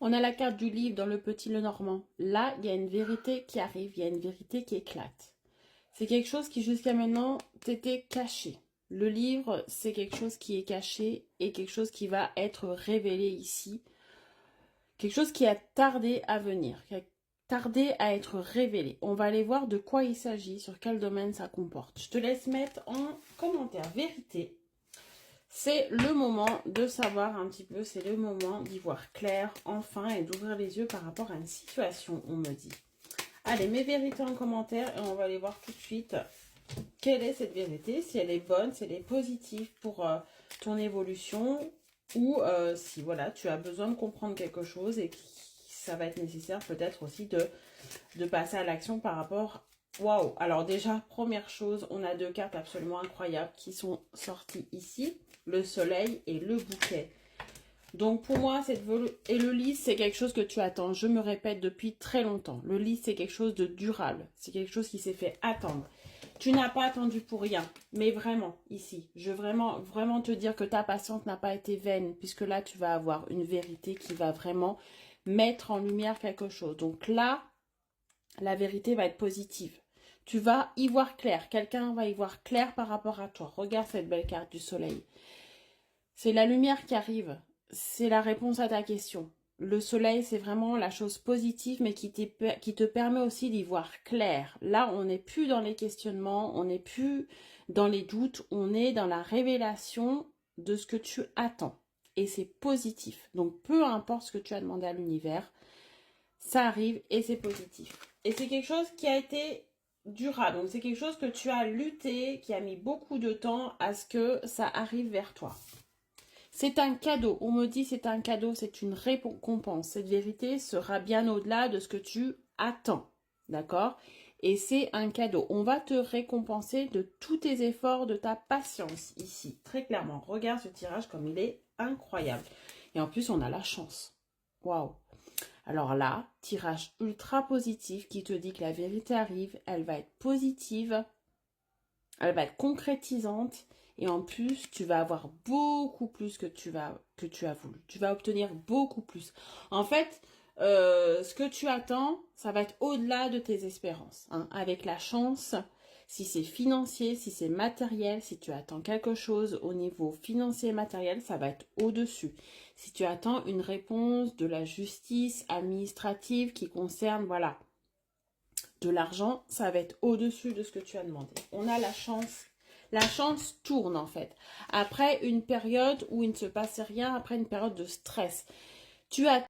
On a la carte du livre dans le Petit Lenormand. Là, il y a une vérité qui arrive, il y a une vérité qui éclate. C'est quelque chose qui jusqu'à maintenant t'était caché. Le livre, c'est quelque chose qui est caché et quelque chose qui va être révélé ici. Quelque chose qui a tardé à venir, qui a tardé à être révélé. On va aller voir de quoi il s'agit, sur quel domaine ça comporte. Je te laisse mettre en commentaire vérité. C'est le moment de savoir un petit peu, c'est le moment d'y voir clair, enfin, et d'ouvrir les yeux par rapport à une situation, on me dit. Allez, mes vérités en commentaire et on va aller voir tout de suite quelle est cette vérité, si elle est bonne, si elle est positive pour ton évolution ou si voilà, tu as besoin de comprendre quelque chose et que ça va être nécessaire peut-être aussi de passer à l'action par rapport. Waouh! Alors déjà, première chose, on a deux cartes absolument incroyables qui sont sorties ici, le soleil et le bouquet. Donc pour moi, et le lys, c'est quelque chose que tu attends. Je me répète depuis très longtemps. Le lys, c'est quelque chose de durable. C'est quelque chose qui s'est fait attendre. Tu n'as pas attendu pour rien. Mais vraiment, ici, je veux vraiment te dire que ta patience n'a pas été vaine. Puisque là, tu vas avoir une vérité qui va vraiment mettre en lumière quelque chose. Donc là, la vérité va être positive. Tu vas y voir clair. Quelqu'un va y voir clair par rapport à toi. Regarde cette belle carte du soleil. C'est la lumière qui arrive. C'est la réponse à ta question. Le soleil, c'est vraiment la chose positive, mais qui te permet aussi d'y voir clair. Là, on n'est plus dans les questionnements, on n'est plus dans les doutes, on est dans la révélation de ce que tu attends. Et c'est positif. Donc, peu importe ce que tu as demandé à l'univers, ça arrive et c'est positif. Et c'est quelque chose qui a été durable. Donc, c'est quelque chose que tu as lutté, qui a mis beaucoup de temps à ce que ça arrive vers toi. C'est un cadeau. On me dit c'est un cadeau, c'est une récompense. Cette vérité sera bien au-delà de ce que tu attends. D'accord? Et c'est un cadeau. On va te récompenser de tous tes efforts, de ta patience ici. Très clairement. Regarde ce tirage comme il est incroyable. Et en plus, on a la chance. Waouh! Alors là, tirage ultra positif qui te dit que la vérité arrive. Elle va être positive. Elle va être concrétisante. Et en plus, tu vas avoir beaucoup plus que tu as voulu. Tu vas obtenir beaucoup plus. En fait, ce que tu attends, ça va être au-delà de tes espérances. Hein. Avec la chance, si c'est financier, si c'est matériel, si tu attends quelque chose au niveau financier et matériel, ça va être au-dessus. Si tu attends une réponse de la justice administrative qui concerne, voilà, de l'argent, ça va être au-dessus de ce que tu as demandé. On a la chance. La chance tourne en fait. Après une période où il ne se passait rien, après une période de stress. Tu as